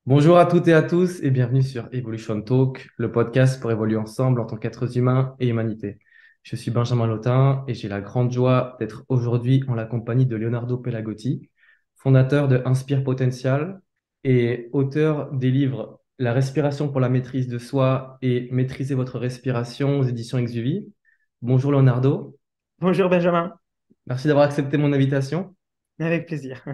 Bonjour à toutes et à tous et bienvenue sur Evolution Talk, le podcast pour évoluer ensemble en tant qu'êtres humains et humanité. Je suis Benjamin Lotin et j'ai la grande joie d'être aujourd'hui en la compagnie de Leonardo Pelagotti, fondateur de Inspire Potential et auteur des livres La respiration pour la maîtrise de soi et Maîtriser votre respiration aux éditions Exuvie. Bonjour Leonardo, Bonjour Benjamin, merci d'avoir accepté mon invitation. avec plaisir.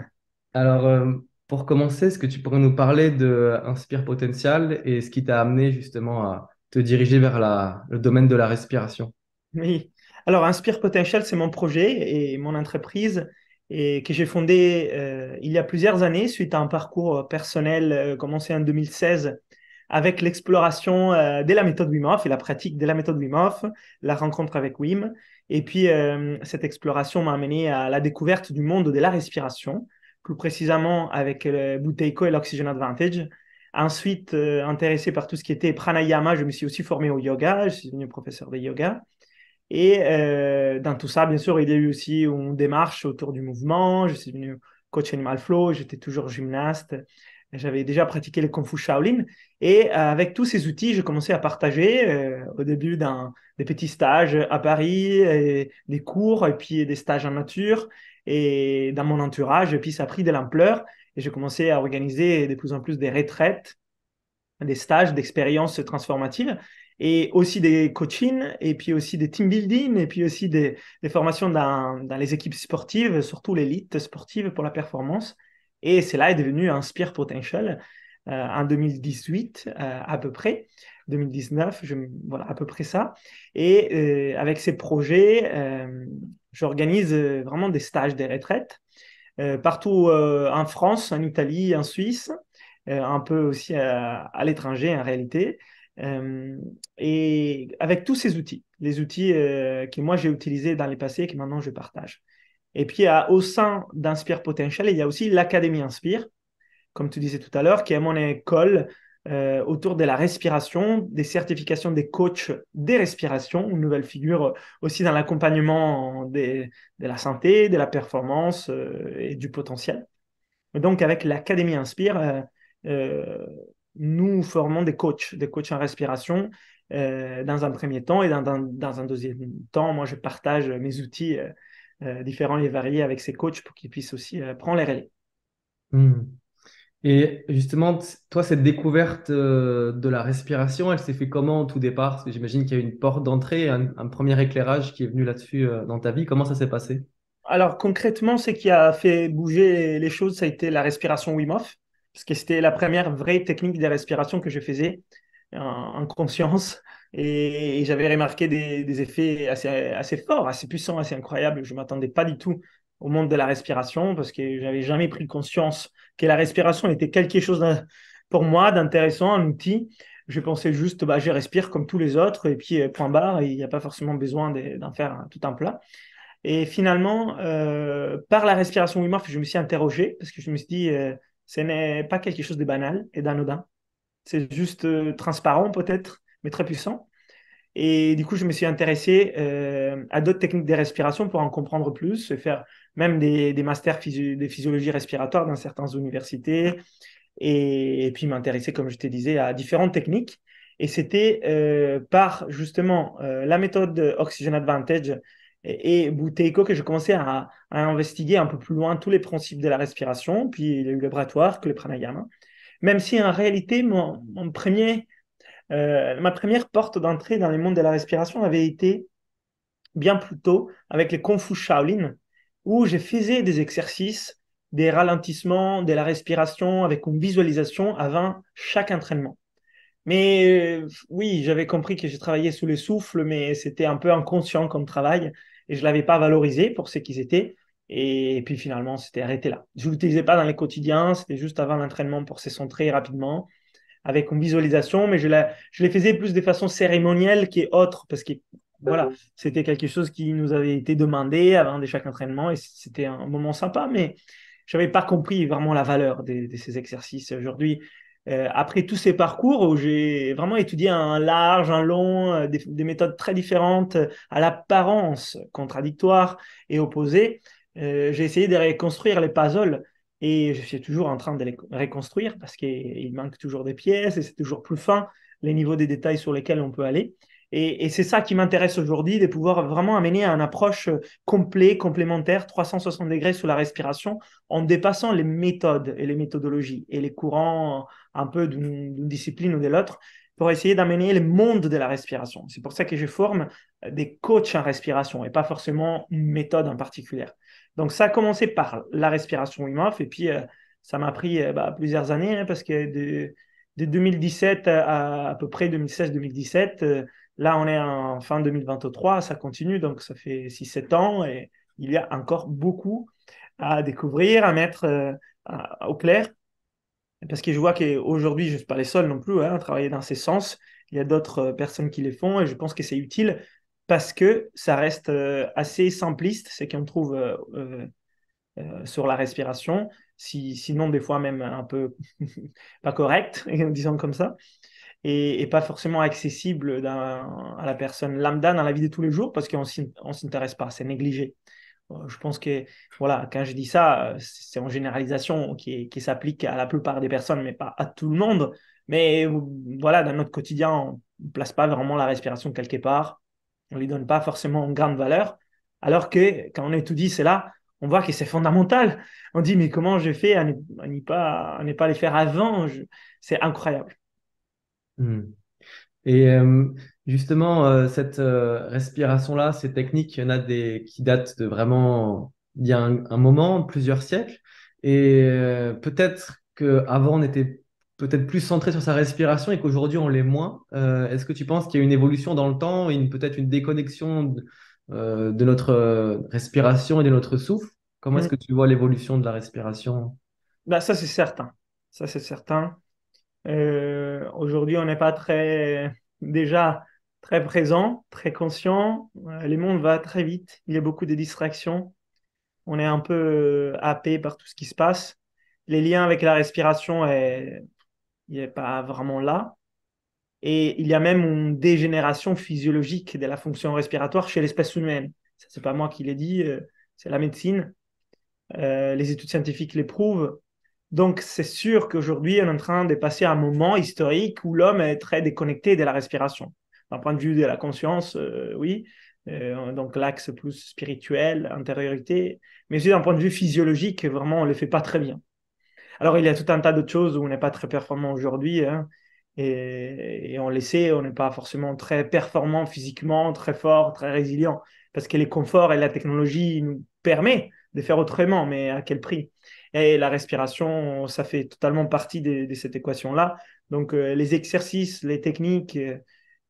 Alors, pour commencer, est-ce que tu pourrais nous parler de Inspire Potential et ce qui t'a amené justement à te diriger vers le domaine de la respiration? Oui. Alors, Inspire Potential, c'est mon projet et mon entreprise et que j'ai fondé il y a plusieurs années suite à un parcours personnel commencé en 2016 avec l'exploration de la méthode Wim Hof et la pratique de la méthode Wim Hof, la rencontre avec Wim. Et puis, cette exploration m'a amené à la découverte du monde de la respiration, plus précisément avec le Buteyko et l'Oxygen Advantage. Ensuite, intéressé par tout ce qui était pranayama, je me suis aussi formé au yoga, je suis devenu professeur de yoga. Et dans tout ça, bien sûr, il y a eu aussi une démarche autour du mouvement. Je suis devenu coach Animal Flow, j'étais toujours gymnaste. J'avais déjà pratiqué le Kung Fu Shaolin. Et avec tous ces outils, j'ai commencé à partager au début des petits stages à Paris, et des cours, et puis des stages en nature, et dans mon entourage. Et puis ça a pris de l'ampleur. Et j'ai commencé à organiser de plus en plus des retraites, des stages d'expériences transformatives et aussi des coachings et puis aussi des team building et puis aussi des formations dans les équipes sportives, surtout l'élite sportive pour la performance. Et cela est devenu Inspire Potential en 2018 à peu près, 2019, voilà, à peu près ça. Et avec ces projets, j'organise vraiment des stages, des retraites partout en France, en Italie, en Suisse, un peu aussi à l'étranger en réalité. Euh, et avec tous ces outils, les outils que moi j'ai utilisés dans les passés et que maintenant je partage. Et puis au sein d'Inspire Potential, il y a aussi l'Académie Inspire, comme tu disais tout à l'heure, qui est mon école autour de la respiration, des certifications des coachs des respirations, une nouvelle figure aussi dans l'accompagnement de la santé, de la performance et du potentiel. Et donc, avec l'Académie Inspire, euh, nous formons des coachs en respiration dans un premier temps et dans un deuxième temps, moi, je partage mes outils différents et variés avec ces coachs pour qu'ils puissent aussi prendre les relais. Hmm. Et justement, toi, cette découverte de la respiration, elle s'est fait comment au tout départ? Parce que j'imagine qu'il y a eu une porte d'entrée, un premier éclairage qui est venu là-dessus dans ta vie. Comment ça s'est passé? Alors concrètement, ce qui a fait bouger les choses, ça a été la respiration Wim Hof, parce que c'était la première vraie technique de respiration que je faisais en conscience. Et j'avais remarqué des effets assez forts, assez puissants, assez incroyables. Je ne m'attendais pas du tout au monde de la respiration, parce que j'avais jamais pris conscience que la respiration était quelque chose pour moi d'intéressant, un outil. Je pensais juste, bah, je respire comme tous les autres, et puis point barre, il n'y a pas forcément besoin d'en faire tout un plat. Et finalement, par la respiration Wim Hof, je me suis interrogé parce que je me suis dit, ce n'est pas quelque chose de banal et d'anodin. C'est juste transparent peut-être, mais très puissant. Et du coup, je me suis intéressé à d'autres techniques de respiration pour en comprendre plus et faire même des masters de physiologie respiratoire dans certaines universités. Et puis m'intéresser, comme je te disais, à différentes techniques. Et c'était par justement la méthode Oxygen Advantage et Buteyko que je commençais à investiguer un peu plus loin tous les principes de la respiration. Puis il y a eu le breathwork, le pranayama. Même si en réalité, ma première porte d'entrée dans le monde de la respiration avait été bien plus tôt avec les Kung Fu Shaolin, où je faisais des exercices, des ralentissements, de la respiration avec une visualisation avant chaque entraînement. Mais oui, j'avais compris que j'ai travaillé sous les souffles, mais c'était un peu inconscient comme travail et je ne l'avais pas valorisé pour ce qu'ils étaient. Et puis finalement, c'était arrêté là. Je ne l'utilisais pas dans les quotidiens, c'était juste avant l'entraînement pour se centrer rapidement avec une visualisation, mais je les faisais plus de façon cérémonielle qu'autre, parce que voilà, c'était quelque chose qui nous avait été demandé avant de chaque entraînement, et c'était un moment sympa, mais je n'avais pas compris vraiment la valeur de ces exercices. Aujourd'hui, après tous ces parcours où j'ai vraiment étudié un large, un long, des méthodes très différentes, à l'apparence contradictoires et opposées, j'ai essayé de reconstruire les puzzles et je suis toujours en train de les reconstruire parce qu'il manque toujours des pièces et c'est toujours plus fin les niveaux des détails sur lesquels on peut aller. Et c'est ça qui m'intéresse aujourd'hui, de pouvoir vraiment amener à une approche complète, complémentaire, 360 degrés sur la respiration, en dépassant les méthodes et les méthodologies et les courants un peu d'une discipline ou de l'autre, pour essayer d'amener le monde de la respiration. C'est pour ça que je forme des coachs en respiration et pas forcément une méthode en particulier. Donc, ça a commencé par la respiration Wim Hof et puis ça m'a pris plusieurs années hein, parce que de 2017 à peu près 2016-2017, là, on est en fin 2023, ça continue, donc ça fait 6-7 ans et il y a encore beaucoup à découvrir, à mettre au clair. Parce que je vois qu'aujourd'hui, je ne suis pas les seuls non plus hein, à travailler dans ces sens. Il y a d'autres personnes qui les font et je pense que c'est utile parce que ça reste assez simpliste, ce qu'on trouve sur la respiration, sinon des fois même un peu pas correct, disons comme ça, et pas forcément accessible à la personne lambda dans la vie de tous les jours parce qu'on ne s'intéresse pas, c'est négligé. Je pense que, voilà, quand je dis ça, c'est en généralisation qui s'applique à la plupart des personnes, mais pas à tout le monde. Mais voilà, dans notre quotidien, on ne place pas vraiment la respiration quelque part. On ne lui donne pas forcément une grande valeur. Alors que quand on étudie cela, on voit que c'est fondamental. On dit, mais comment j'ai fait à ne pas les faire avant? C'est incroyable. Hmm. Et justement, cette respiration-là, ces techniques, il y en a des qui datent de vraiment il y a un moment, plusieurs siècles. Et peut-être qu'avant, on était peut-être plus centré sur sa respiration et qu'aujourd'hui, on l'est moins. Est-ce que tu penses qu'il y a une évolution dans le temps, peut-être une déconnexion de notre respiration et de notre souffle? Comment est-ce Mm. que tu vois l'évolution de la respiration? Bah, ça, c'est certain. Ça, c'est certain. Aujourd'hui, on n'est pas déjà très présent, très conscient. Le monde va très vite. Il y a beaucoup de distractions. On est un peu happé par tout ce qui se passe. Les liens avec la respiration, il n'est pas vraiment là. Et il y a même une dégénération physiologique de la fonction respiratoire chez l'espèce humaine. Ça, c'est pas moi qui l'ai dit, c'est la médecine. Les études scientifiques les prouvent. Donc, c'est sûr qu'aujourd'hui, on est en train de passer un moment historique où l'homme est très déconnecté de la respiration. D'un point de vue de la conscience, oui. Donc, l'axe plus spirituel, intériorité. Mais aussi d'un point de vue physiologique, vraiment, on ne le fait pas très bien. Alors, il y a tout un tas d'autres choses où on n'est pas très performant aujourd'hui. Hein, et on le sait, on n'est pas forcément très performant physiquement, très fort, très résilient. Parce que les conforts et la technologie nous permettent de faire autrement, mais à quel prix? Et la respiration, ça fait totalement partie de cette équation-là. Donc, les exercices, les techniques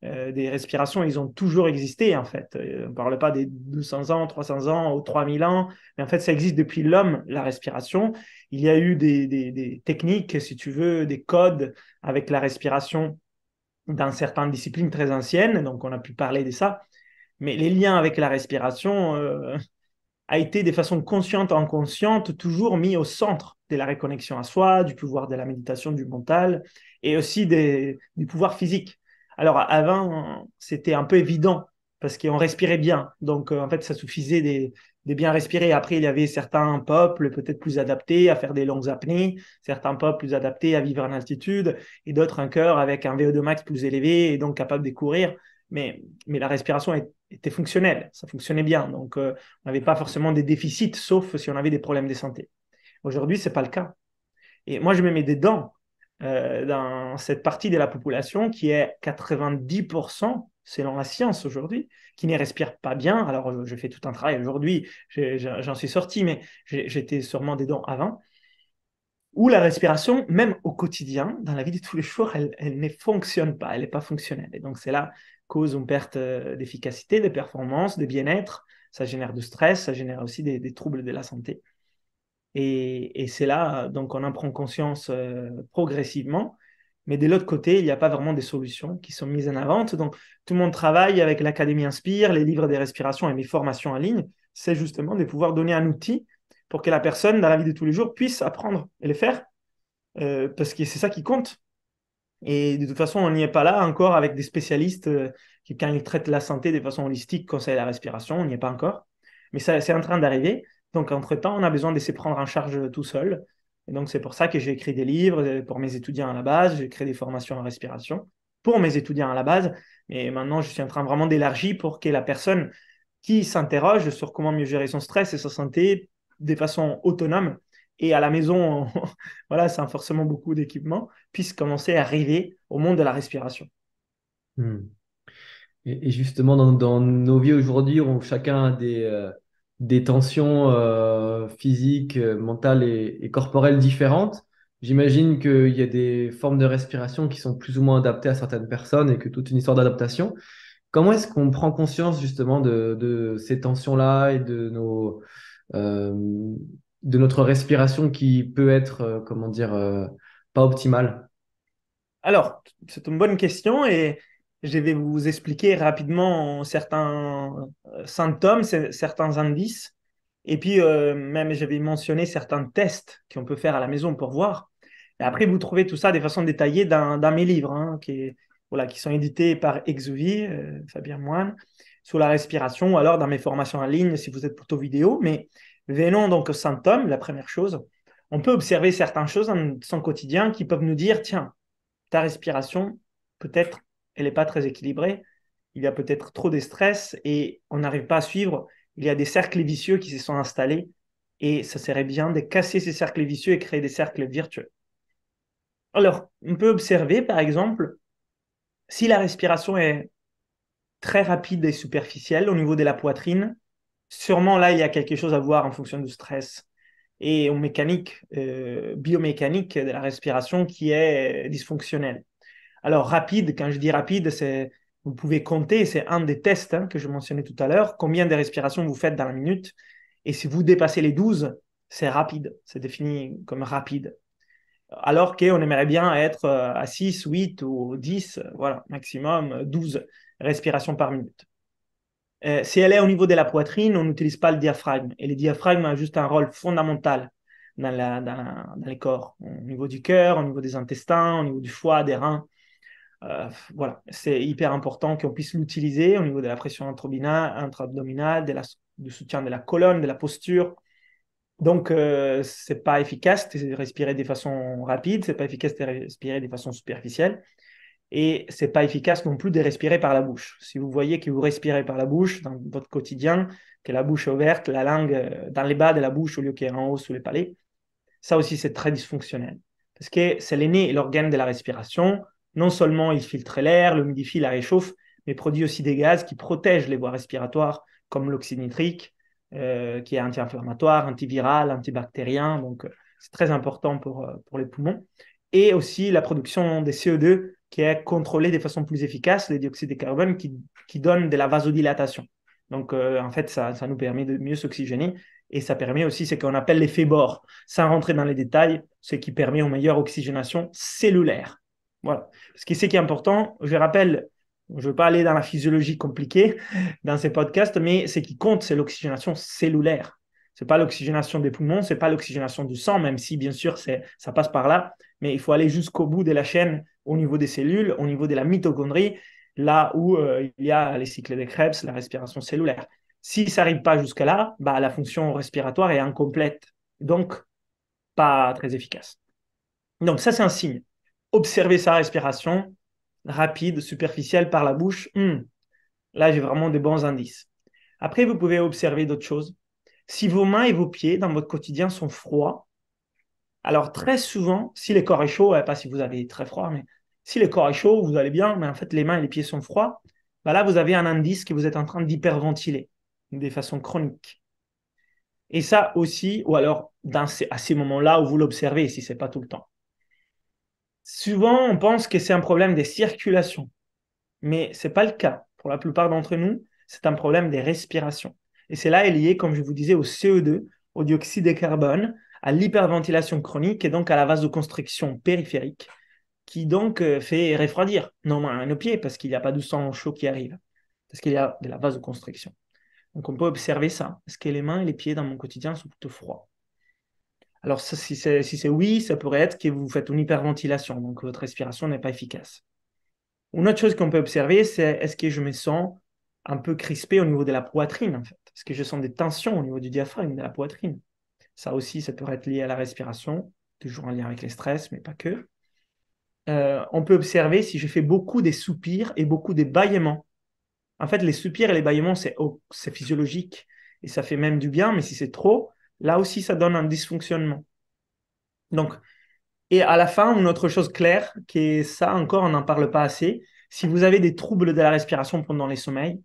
des respirations, ils ont toujours existé, en fait. On ne parle pas des 200 ans, 300 ans ou 3000 ans, mais en fait, ça existe depuis l'homme, la respiration. Il y a eu des techniques, si tu veux, des codes avec la respiration dans certaines disciplines très anciennes, donc on a pu parler de ça. Mais les liens avec la respiration a été de façon consciente ou inconsciente toujours mis au centre de la reconnexion à soi, du pouvoir de la méditation, du mental et aussi du pouvoir physique. Alors avant, c'était un peu évident parce qu'on respirait bien. Donc en fait, ça suffisait de bien respirer. Après, il y avait certains peuples peut-être plus adaptés à faire des longues apnées, certains peuples plus adaptés à vivre en altitude et d'autres un cœur avec un VO2 max plus élevé et donc capable de courir. Mais la respiration était fonctionnelle, ça fonctionnait bien. Donc, on n'avait pas forcément des déficits, sauf si on avait des problèmes de santé. Aujourd'hui, ce n'est pas le cas. Et moi, je me mets dedans dans cette partie de la population qui est 90%, selon la science aujourd'hui, qui ne respire pas bien. Alors, je fais tout un travail aujourd'hui, j'en suis sorti, mais j'étais sûrement dedans avant. Où la respiration, même au quotidien, dans la vie de tous les jours, elle ne fonctionne pas, elle n'est pas fonctionnelle. Et donc, c'est là cause une perte d'efficacité, de performance, de bien-être. Ça génère du stress, ça génère aussi des troubles de la santé. Et c'est là, donc, on en prend conscience progressivement. Mais de l'autre côté, il n'y a pas vraiment des solutions qui sont mises en avant. Donc, tout le monde travaille avec l'Académie Inspire, les livres des respirations et mes formations en ligne. C'est justement de pouvoir donner un outil pour que la personne, dans la vie de tous les jours, puisse apprendre et le faire, parce que c'est ça qui compte. Et de toute façon, on n'y est pas là encore avec des spécialistes qui, quand ils traitent la santé de façon holistique, conseillent la respiration, on n'y est pas encore. Mais ça, c'est en train d'arriver. Donc, entre-temps, on a besoin de se prendre en charge tout seul Et donc, c'est pour ça que j'ai écrit des livres pour mes étudiants à la base. J'ai créé des formations en respiration pour mes étudiants à la base. Mais maintenant, je suis en train vraiment d'élargir pour que la personne qui s'interroge sur comment mieux gérer son stress et sa santé de façon autonome et à la maison, voilà, sans forcément beaucoup d'équipement, puisse commencer à arriver au monde de la respiration. Hmm. Et justement, dans nos vies aujourd'hui, chacun a des tensions physiques, mentales et corporelles différentes. J'imagine qu'il y a des formes de respiration qui sont plus ou moins adaptées à certaines personnes et que toute une histoire d'adaptation. Comment est-ce qu'on prend conscience justement de ces tensions-là et euh, de notre respiration qui peut être, comment dire, pas optimale? Alors, c'est une bonne question et je vais vous expliquer rapidement certains symptômes, certains indices. Et puis, même, je vais mentionner certains tests qu'on peut faire à la maison pour voir. Et après, vous trouvez tout ça de façon détaillée dans mes livres, hein, voilà, qui sont édités par Exuvie, Fabien Moine, sur la respiration, ou alors dans mes formations en ligne, si vous êtes plutôt vidéo. Mais venons donc aux symptômes, la première chose. On peut observer certaines choses dans son quotidien qui peuvent nous dire, tiens, ta respiration, peut-être, elle n'est pas très équilibrée. Il y a peut-être trop de stress et on n'arrive pas à suivre. Il y a des cercles vicieux qui se sont installés et ça serait bien de casser ces cercles vicieux et créer des cercles vertueux. Alors, on peut observer, par exemple, si la respiration est très rapide et superficielle au niveau de la poitrine, sûrement là, il y a quelque chose à voir en fonction du stress et en mécanique, biomécanique de la respiration qui est dysfonctionnelle. Alors, rapide, quand je dis rapide, c'est, vous pouvez compter, c'est un des tests hein, que je mentionnais tout à l'heure, combien de respirations vous faites dans la minute. Et si vous dépassez les 12, c'est rapide, c'est défini comme rapide. Alors qu'on aimerait bien être à 6, 8 ou 10, voilà, maximum 12 respirations par minute. Si elle est au niveau de la poitrine, on n'utilise pas le diaphragme. Et le diaphragme a juste un rôle fondamental dans les corps, au niveau du cœur, au niveau des intestins, au niveau du foie, des reins. Voilà, c'est hyper important qu'on puisse l'utiliser au niveau de la pression intra-abdominale, du soutien de la colonne, de la posture. Donc, c'est pas efficace de respirer de façon rapide, c'est pas efficace de respirer de façon superficielle, et c'est pas efficace non plus de respirer par la bouche. Si vous voyez que vous respirez par la bouche dans votre quotidien, que la bouche est ouverte, la langue dans les bas de la bouche au lieu qu'elle est en haut sous les palais, ça aussi c'est très dysfonctionnel. Parce que c'est le nez et l'organe de la respiration. Non seulement il filtre l'air, l'humidifie, la réchauffe, mais produit aussi des gaz qui protègent les voies respiratoires, comme l'oxyde nitrique, qui est anti-inflammatoire, antiviral, antibactérien. Donc, c'est très important pour les poumons. Et aussi la production des CO2 qui est contrôlée de façon plus efficace, les dioxydes de carbone qui donnent de la vasodilatation. Donc, en fait, ça nous permet de mieux s'oxygéner et ça permet aussi ce qu'on appelle l'effet Bohr. Sans rentrer dans les détails, ce qui permet une meilleure oxygénation cellulaire. Voilà. Ce qui est important, je rappelle, je ne veux pas aller dans la physiologie compliquée dans ces podcasts, mais ce qui compte, c'est l'oxygénation cellulaire. Ce n'est pas l'oxygénation des poumons, ce n'est pas l'oxygénation du sang, même si bien sûr ça passe par là, mais il faut aller jusqu'au bout de la chaîne au niveau des cellules, au niveau de la mitochondrie, là où il y a les cycles de Krebs, la respiration cellulaire. Si ça n'arrive pas jusque-là, bah, la fonction respiratoire est incomplète, donc pas très efficace. Donc ça, c'est un signe. Observer sa respiration rapide, superficielle par la bouche, là, j'ai vraiment des bons indices. Après, vous pouvez observer d'autres choses. Si vos mains et vos pieds dans votre quotidien sont froids, alors très souvent, si le corps est chaud, pas si vous avez très froid, mais si le corps est chaud, vous allez bien, mais en fait les mains et les pieds sont froids, bah là vous avez un indice que vous êtes en train d'hyperventiler de façon chronique. Et ça aussi, ou alors à ces moments-là où vous l'observez, si ce n'est pas tout le temps. Souvent, on pense que c'est un problème de circulation, mais ce n'est pas le cas. Pour la plupart d'entre nous, c'est un problème de respiration. Et c'est là est lié, comme je vous disais, au CO2, au dioxyde de carbone, à l'hyperventilation chronique et donc à la vasoconstriction périphérique, qui donc fait refroidir nos pieds parce qu'il n'y a pas de sang chaud qui arrive, parce qu'il y a de la vasoconstriction. Donc on peut observer ça. Est-ce que les mains et les pieds dans mon quotidien sont plutôt froids? Alors ça, si c'est oui, ça pourrait être que vous faites une hyperventilation, donc votre respiration n'est pas efficace. Une autre chose qu'on peut observer, c'est est-ce que je me sens un peu crispé au niveau de la poitrine, en fait? Est-ce que je sens des tensions au niveau du diaphragme, de la poitrine? Ça aussi, ça peut être lié à la respiration. toujours en lien avec les stress, mais pas que. On peut observer si je fais beaucoup des soupirs et beaucoup des bâillements. En fait, les soupirs et les bâillements, c'est physiologique et ça fait même du bien, mais si c'est trop, là aussi, ça donne un dysfonctionnement. Donc, et à la fin, une autre chose claire, qui est ça encore, on n'en parle pas assez, si vous avez des troubles de la respiration pendant les sommeils,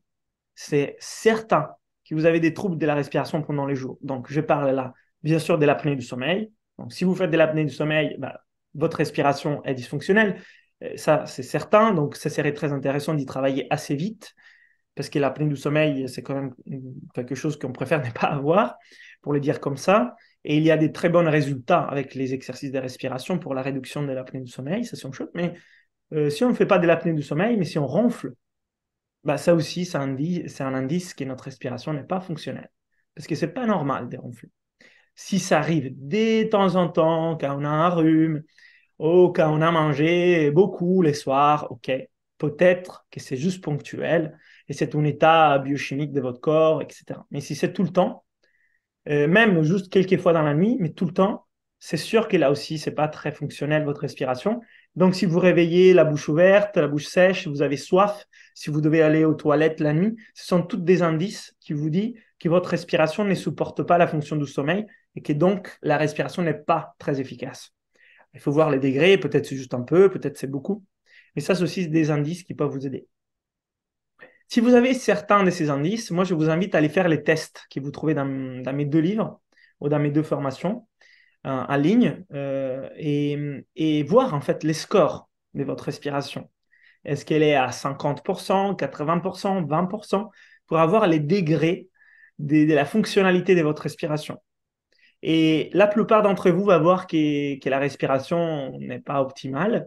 c'est certain que vous avez des troubles de la respiration pendant les jours. Donc, je parle là, bien sûr, de l'apnée du sommeil. Donc, si vous faites de l'apnée du sommeil, bah, votre respiration est dysfonctionnelle. Ça, c'est certain. Donc, ça serait très intéressant d'y travailler assez vite parce que l'apnée du sommeil, c'est quand même quelque chose qu'on préfère ne pas avoir, pour le dire comme ça. Et il y a des très bons résultats avec les exercices de respiration pour la réduction de l'apnée du sommeil, ça c'est une chose. Mais si on ne fait pas de l'apnée du sommeil, mais si on ronfle, bah, ça aussi, c'est un indice que notre respiration n'est pas fonctionnelle. Parce que c'est pas normal de ronfler. Si ça arrive de temps en temps, quand on a un rhume, ou quand on a mangé beaucoup les soirs, ok, peut-être que c'est juste ponctuel et c'est un état biochimique de votre corps, etc. Mais si c'est tout le temps, même juste quelques fois dans la nuit, mais tout le temps, c'est sûr que là aussi, c'est pas très fonctionnel votre respiration. Donc, si vous réveillez la bouche ouverte, la bouche sèche, vous avez soif, si vous devez aller aux toilettes la nuit, ce sont tous des indices qui vous disent que votre respiration ne supporte pas la fonction du sommeil et que donc la respiration n'est pas très efficace. Il faut voir les degrés, peut-être c'est juste un peu, peut-être c'est beaucoup. Mais ça, c'est aussi des indices qui peuvent vous aider. Si vous avez certains de ces indices, moi, je vous invite à aller faire les tests que vous trouvez dans mes 2 livres ou dans mes 2 formations en ligne et voir en fait les scores de votre respiration. Est-ce qu'elle est à 50%, 80%, 20% pour avoir les degrés de la fonctionnalité de votre respiration. Et la plupart d'entre vous va voir que la respiration n'est pas optimale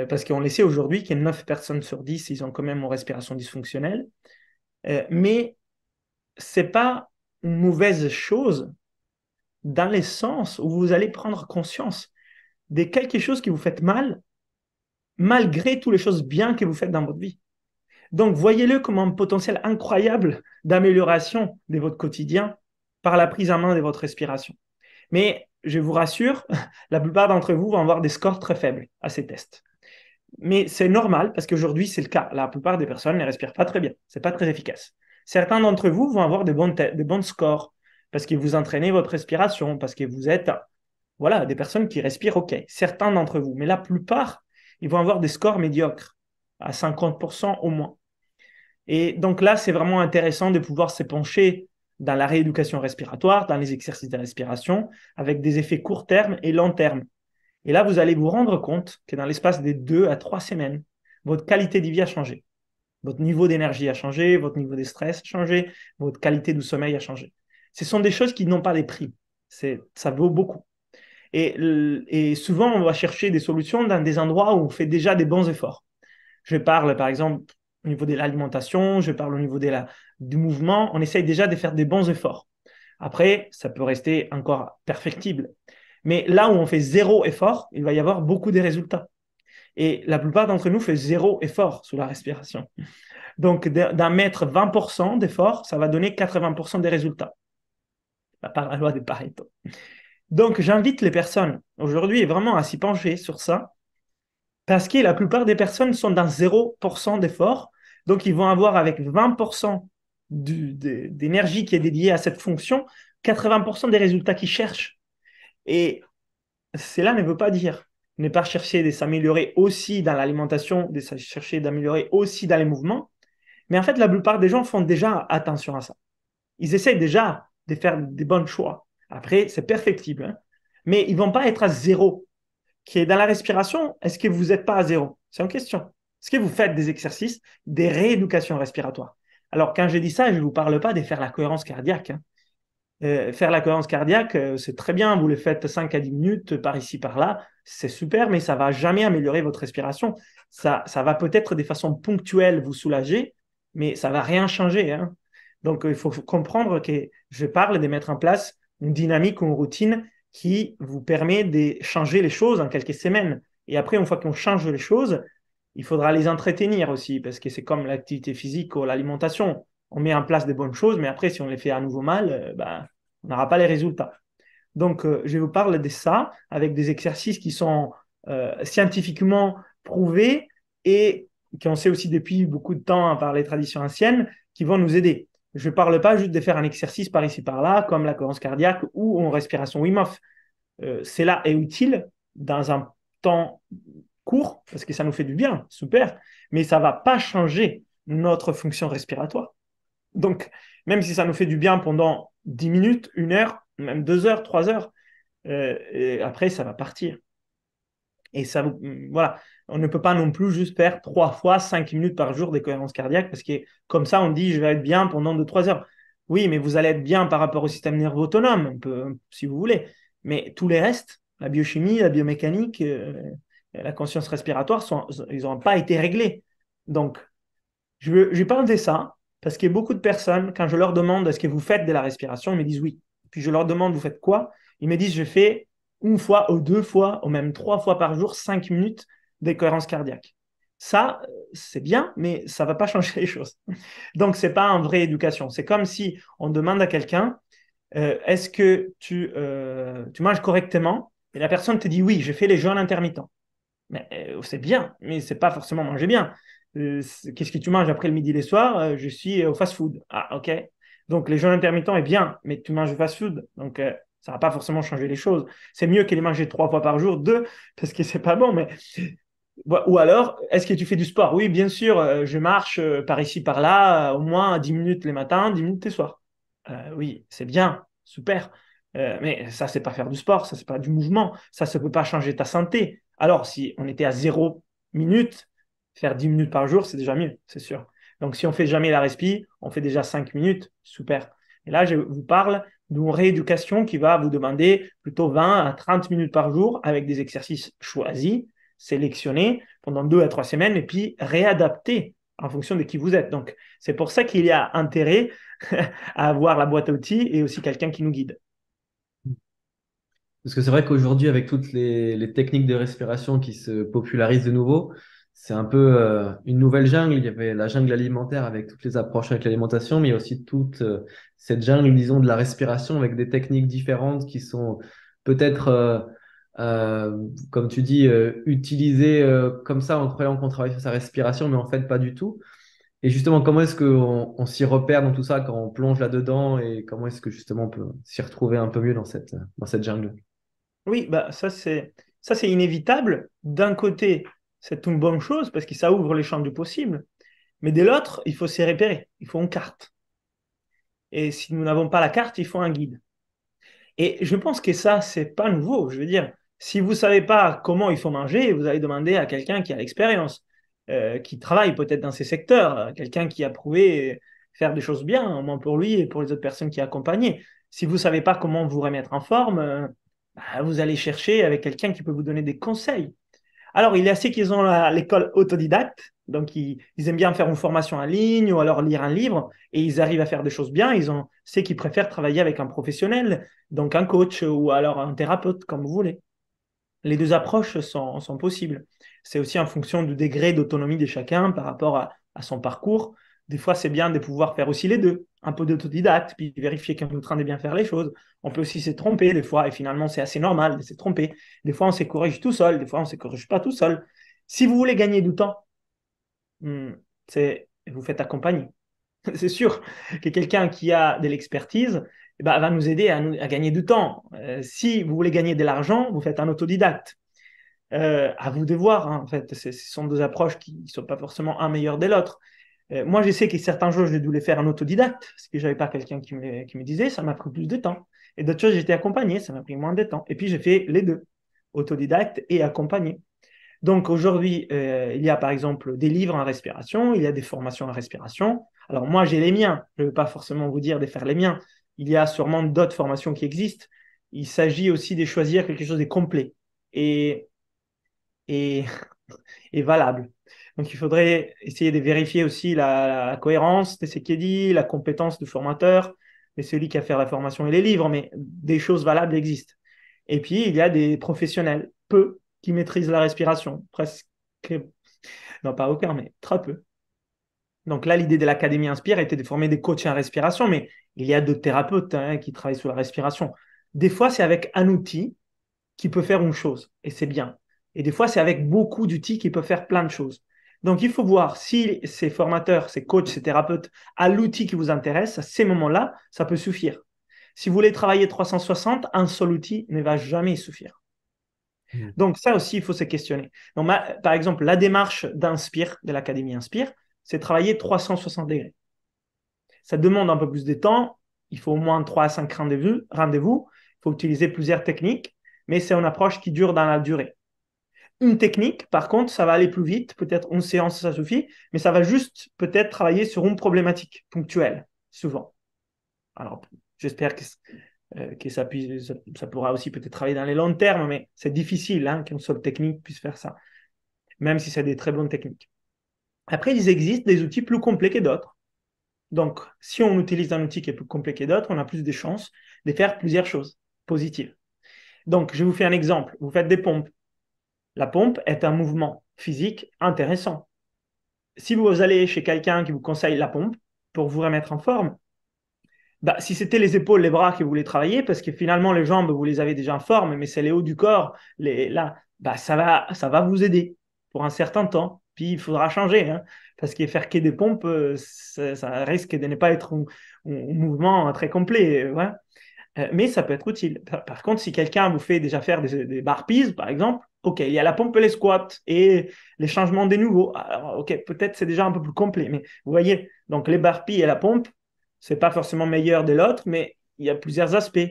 parce qu'on le sait aujourd'hui que 9 personnes sur 10, ils ont quand même une respiration dysfonctionnelle. Mais ce n'est pas une mauvaise chose dans le sens où vous allez prendre conscience de quelque chose qui vous fait mal, malgré toutes les choses bien que vous faites dans votre vie. Donc, voyez-le comme un potentiel incroyable d'amélioration de votre quotidien par la prise en main de votre respiration. Mais je vous rassure, la plupart d'entre vous vont avoir des scores très faibles à ces tests. Mais c'est normal parce qu'aujourd'hui, c'est le cas. La plupart des personnes ne respirent pas très bien. Ce n'est pas très efficace. Certains d'entre vous vont avoir de bons scores parce que vous entraînez votre respiration, parce que vous êtes voilà, des personnes qui respirent OK. Certains d'entre vous. Mais la plupart, ils vont avoir des scores médiocres, à 50% au moins. Et donc là, c'est vraiment intéressant de pouvoir se pencher dans la rééducation respiratoire, dans les exercices de respiration, avec des effets court terme et long terme. Et là, vous allez vous rendre compte que dans l'espace des 2 à 3 semaines, votre qualité de vie a changé. Votre niveau d'énergie a changé, votre niveau de stress a changé, votre qualité du sommeil a changé. Ce sont des choses qui n'ont pas de prix. Ça vaut beaucoup. Et souvent, on va chercher des solutions dans des endroits où on fait déjà des bons efforts. Je parle, par exemple, au niveau de l'alimentation, je parle au niveau du mouvement. On essaye déjà de faire des bons efforts. Après, ça peut rester encore perfectible. Mais là où on fait 0 effort, il va y avoir beaucoup de résultats. Et la plupart d'entre nous fait 0 effort sous la respiration. Donc, d'en mettre 20% d'effort, ça va donner 80% des résultats. Par la loi de Pareto. Donc, j'invite les personnes aujourd'hui vraiment à s'y pencher sur ça parce que la plupart des personnes sont dans 0% d'effort. Donc, ils vont avoir avec 20% d'énergie qui est dédiée à cette fonction, 80% des résultats qu'ils cherchent. Et cela ne veut pas dire ne pas chercher de s'améliorer aussi dans l'alimentation, de chercher d'améliorer aussi dans les mouvements. Mais en fait, la plupart des gens font déjà attention à ça. Ils essayent déjà de faire des bons choix. Après, c'est perfectible, hein. Mais ils ne vont pas être à 0. Qui est dans la respiration, est-ce que vous n'êtes pas à 0? C'est une question. Est-ce que vous faites des exercices, des rééducations respiratoires? Alors, quand je dis ça, je ne vous parle pas de faire la cohérence cardiaque, hein. Faire la cohérence cardiaque, c'est très bien, vous le faites 5 à 10 minutes par ici, par là, c'est super, mais ça ne va jamais améliorer votre respiration. Ça va peut-être de façon ponctuelle vous soulager, mais ça ne va rien changer, hein. Donc, il faut comprendre que je parle de mettre en place une dynamique ou une routine qui vous permet de changer les choses en quelques semaines. Et après, une fois qu'on change les choses, il faudra les entretenir aussi, parce que c'est comme l'activité physique ou l'alimentation. On met en place des bonnes choses, mais après, si on les fait à nouveau mal, on n'aura pas les résultats. Donc, je vous parle de ça avec des exercices qui sont scientifiquement prouvés et qui on sait aussi depuis beaucoup de temps par les traditions anciennes qui vont nous aider. Je ne parle pas juste de faire un exercice par ici, par là, comme la cohérence cardiaque ou en respiration Wim Hof. Cela est utile dans un temps court parce que ça nous fait du bien, super, mais ça ne va pas changer notre fonction respiratoire. Donc, même si ça nous fait du bien pendant 10 minutes, 1 heure, même 2 heures, 3 heures, et après, ça va partir. Et ça, voilà, on ne peut pas non plus juste faire 3 fois 5 minutes par jour des cohérences cardiaques parce que comme ça, on dit je vais être bien pendant 2 3 heures. Oui, mais vous allez être bien par rapport au système nerveux autonome, un peu, si vous voulez. Mais tous les restes, la biochimie, la biomécanique, la conscience respiratoire, ils n'ont pas été réglés. Donc, je parle de ça parce qu'il y a beaucoup de personnes, quand je leur demande est-ce que vous faites de la respiration, ils me disent oui. Puis je leur demande vous faites quoi? Ils me disent je fais 1 fois ou 2 fois ou même 3 fois par jour 5 minutes de cohérence cardiaque. Ça, c'est bien, mais ça ne va pas changer les choses. Donc, ce n'est pas une vraie éducation. C'est comme si on demande à quelqu'un est-ce que tu manges correctement? Et la personne te dit oui, je fais les jeûnes intermittents. Mais c'est bien, mais c'est pas forcément manger bien. Qu'est-ce que tu manges après le midi et le soir? Je suis au fast-food. Ah, ok. Donc, les jeûnes intermittents est bien, mais tu manges du fast-food. Donc, ça va pas forcément changer les choses. C'est mieux que les manger 3 fois par jour, deux, parce que c'est pas bon. Mais ou alors, est-ce que tu fais du sport? Oui, bien sûr, je marche par ici, par là, au moins 10 minutes les matins, 10 minutes les soirs. Oui, c'est bien, super. Mais ça, c'est pas faire du sport, ça, c'est pas du mouvement, ça ne peut pas changer ta santé. Alors, si on était à 0 minutes, faire 10 minutes par jour, c'est déjà mieux, c'est sûr. Donc, si on fait jamais la respi, on fait déjà 5 minutes, super. Et là, je vous parle d'une rééducation qui va vous demander plutôt 20 à 30 minutes par jour avec des exercices choisis, sélectionnés pendant 2 à 3 semaines et puis réadaptés en fonction de qui vous êtes. Donc, c'est pour ça qu'il y a intérêt à avoir la boîte à outils et aussi quelqu'un qui nous guide. Parce que c'est vrai qu'aujourd'hui, avec toutes les techniques de respiration qui se popularisent de nouveau, c'est un peu une nouvelle jungle. Il y avait la jungle alimentaire avec toutes les approches avec l'alimentation, mais il y a aussi toute cette jungle, disons, de la respiration avec des techniques différentes qui sont peut-être, comme tu dis, utilisées comme ça en croyant qu'on travaille sur sa respiration, mais en fait pas du tout. Et justement, comment est-ce qu'on s'y repère dans tout ça quand on plonge là-dedans et comment est-ce que justement on peut s'y retrouver un peu mieux dans cette jungle? Oui, bah, ça, c'est inévitable. D'un côté, c'est une bonne chose parce que ça ouvre les champs du possible. Mais de l'autre, il faut s'y repérer. Il faut une carte. Et si nous n'avons pas la carte, il faut un guide. Et je pense que ça, c'est pas nouveau. Je veux dire, si vous savez pas comment il faut manger, vous allez demander à quelqu'un qui a l'expérience, qui travaille peut-être dans ces secteurs, quelqu'un qui a prouvé faire des choses bien, au moins pour lui et pour les autres personnes qui accompagnent. Si vous savez pas comment vous remettre en forme, bah, vous allez chercher avec quelqu'un qui peut vous donner des conseils. Alors, il y a ceux qui ont l'école autodidacte, donc ils aiment bien faire une formation en ligne ou alors lire un livre et ils arrivent à faire des choses bien. Ils ont ceux qui préfèrent travailler avec un professionnel, donc un coach ou alors un thérapeute, comme vous voulez. Les deux approches sont possibles. C'est aussi en fonction du degré d'autonomie de chacun par rapport à son parcours. Des fois, c'est bien de pouvoir faire aussi les deux, un peu d'autodidacte, puis vérifier qu'on est en train de bien faire les choses. On peut aussi se tromper des fois, et finalement, c'est assez normal de se tromper. Des fois, on se corrige tout seul, des fois, on ne se corrige pas tout seul. Si vous voulez gagner du temps, vous faites accompagner. C'est sûr que quelqu'un qui a de l'expertise va nous aider à gagner du temps. Si vous voulez gagner de l'argent, vous faites un autodidacte. À vous de voir, hein, en fait. Ce sont deux approches qui ne sont pas forcément un meilleur de l'autre. Moi, je sais que certains jours, je dû les faire en autodidacte, parce que je n'avais pas quelqu'un qui me disait, ça m'a pris plus de temps. Et d'autres choses, j'étais accompagné, ça m'a pris moins de temps. Et puis, j'ai fait les deux, autodidacte et accompagné. Donc, aujourd'hui, il y a par exemple des livres en respiration, il y a des formations en respiration. Alors, moi, j'ai les miens. Je ne veux pas forcément vous dire de faire les miens. Il y a sûrement d'autres formations qui existent. Il s'agit aussi de choisir quelque chose de complet et, et, et valable. Donc, il faudrait essayer de vérifier aussi la cohérence de ce qui est dit, la compétence du formateur, et celui qui a fait la formation et les livres, mais des choses valables existent. Et puis, il y a des professionnels, peu, qui maîtrisent la respiration, presque, non pas aucun, mais très peu. Donc là, l'idée de l'Académie Inspire était de former des coachs en respiration, mais il y a d'autres thérapeutes qui travaillent sur la respiration. Des fois, c'est avec un outil qui peut faire une chose, et c'est bien. Et des fois, c'est avec beaucoup d'outils qui peuvent faire plein de choses. Donc, il faut voir si ces formateurs, ces coachs, ces thérapeutes, à l'outil qui vous intéresse, à ces moments-là, ça peut suffire. Si vous voulez travailler 360, un seul outil ne va jamais suffire. Mm. Donc, ça aussi, il faut se questionner. Donc, par exemple, la démarche d'Inspire, de l'Académie Inspire, c'est travailler 360 degrés. Ça demande un peu plus de temps. Il faut au moins 3 à 5 rendez-vous. Il faut utiliser plusieurs techniques, mais c'est une approche qui dure dans la durée. Une technique, par contre, ça va aller plus vite. Peut-être une séance, ça suffit, mais ça va juste peut-être travailler sur une problématique ponctuelle, souvent. Alors, j'espère que ça pourra aussi peut-être travailler dans les longs termes, mais c'est difficile hein, qu'une seule technique puisse faire ça, même si c'est des très bonnes techniques. Après, il existe des outils plus complets que d'autres. Donc, si on utilise un outil qui est plus complet que d'autres, on a plus de chances de faire plusieurs choses positives. Donc, je vous fais un exemple. Vous faites des pompes. La pompe est un mouvement physique intéressant. Si vous allez chez quelqu'un qui vous conseille la pompe pour vous remettre en forme, bah, si c'était les épaules, les bras que vous voulez travailler, parce que finalement les jambes, vous les avez déjà en forme, mais c'est les hauts du corps, là, bah, ça va vous aider pour un certain temps. Puis il faudra changer, hein, parce que faire que des pompes, ça risque de ne pas être un mouvement très complet. Ouais. Mais ça peut être utile. Par contre, si quelqu'un vous fait déjà faire des burpees, par exemple, OK, il y a la pompe et les squats et les changements des nouveaux. Alors, OK, peut-être c'est déjà un peu plus complet, mais vous voyez, donc les burpees et la pompe, c'est pas forcément meilleur de l'autre, mais il y a plusieurs aspects.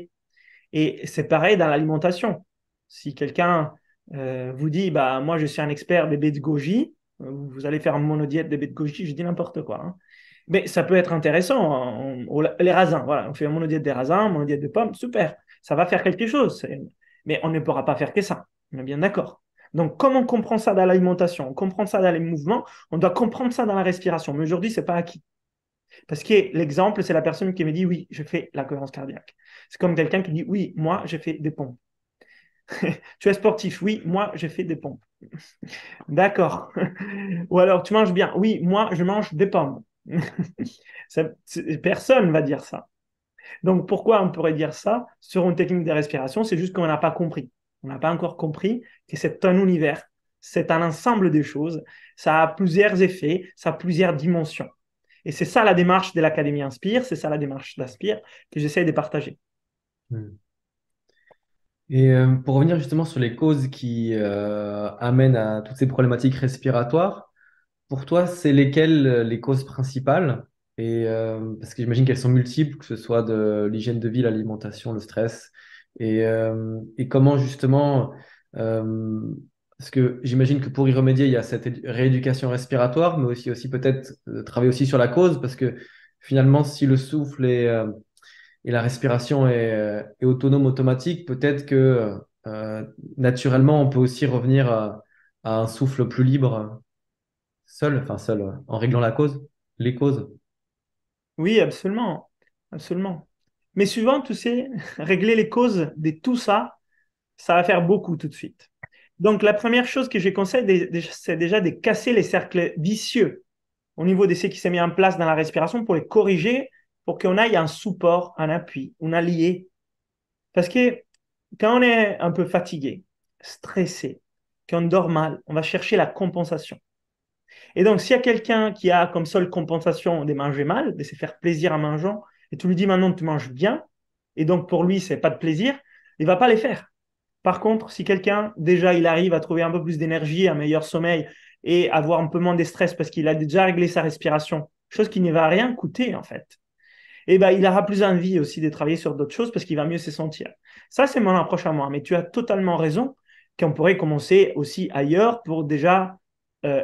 Et c'est pareil dans l'alimentation. Si quelqu'un vous dit, bah, moi je suis un expert des baies de goji, vous allez faire une monodiète des baies de goji, je dis n'importe quoi. Hein. Mais ça peut être intéressant. Les raisins, voilà, on fait une monodiète des raisins, monodiète de pommes, super. Ça va faire quelque chose. Mais on ne pourra pas faire que ça. On est bien d'accord. Donc, comme on comprend ça dans l'alimentation, on comprend ça dans les mouvements, on doit comprendre ça dans la respiration. Mais aujourd'hui, ce n'est pas acquis. Parce que l'exemple, c'est la personne qui me dit, oui, je fais la cohérence cardiaque. C'est comme quelqu'un qui dit, oui, moi, j'ai fait des pompes. Tu es sportif, oui, moi, j'ai fait des pompes. D'accord. Ou alors, tu manges bien, oui, moi, je mange des pommes. Personne ne va dire ça. Donc, pourquoi on pourrait dire ça sur une technique de respiration? C'est juste qu'on n'a pas compris. On n'a pas encore compris que c'est un univers, c'est un ensemble de choses, ça a plusieurs effets, ça a plusieurs dimensions. Et c'est ça la démarche de l'Académie Inspire, c'est ça la démarche d'Inspire que j'essaie de partager. Mm. Et pour revenir justement sur les causes qui amènent à toutes ces problématiques respiratoires, pour toi, c'est lesquelles les causes principales? Et parce que j'imagine qu'elles sont multiples, que ce soit de l'hygiène de vie, l'alimentation, le stress. Et comment justement, euh, parce que j'imagine que pour y remédier, il y a cette rééducation respiratoire, mais aussi peut-être travailler aussi sur la cause, parce que finalement, si le souffle et la respiration est autonome, automatique, peut-être que naturellement, on peut aussi revenir à un souffle plus libre seul, enfin seul, en réglant la cause, les causes. Oui, absolument, absolument. Mais souvent, tu sais, régler les causes de tout ça, ça va faire beaucoup tout de suite. Donc, la première chose que je conseille, c'est déjà de casser les cercles vicieux au niveau de ce qui s'est mis en place dans la respiration pour les corriger, pour qu'on aille un support, un appui, un allié. Parce que quand on est un peu fatigué, stressé, qu'on dort mal, on va chercher la compensation. Et donc, s'il y a quelqu'un qui a comme seule compensation de manger mal, de se faire plaisir en mangeant, et tu lui dis maintenant tu manges bien, et donc pour lui, c'est pas de plaisir, il va pas les faire. Par contre, si quelqu'un, déjà, il arrive à trouver un peu plus d'énergie, un meilleur sommeil et avoir un peu moins de stress parce qu'il a déjà réglé sa respiration, chose qui ne va rien coûter en fait, et ben, il aura plus envie aussi de travailler sur d'autres choses parce qu'il va mieux se sentir. Ça, c'est mon approche à moi. Mais tu as totalement raison qu'on pourrait commencer aussi ailleurs pour déjà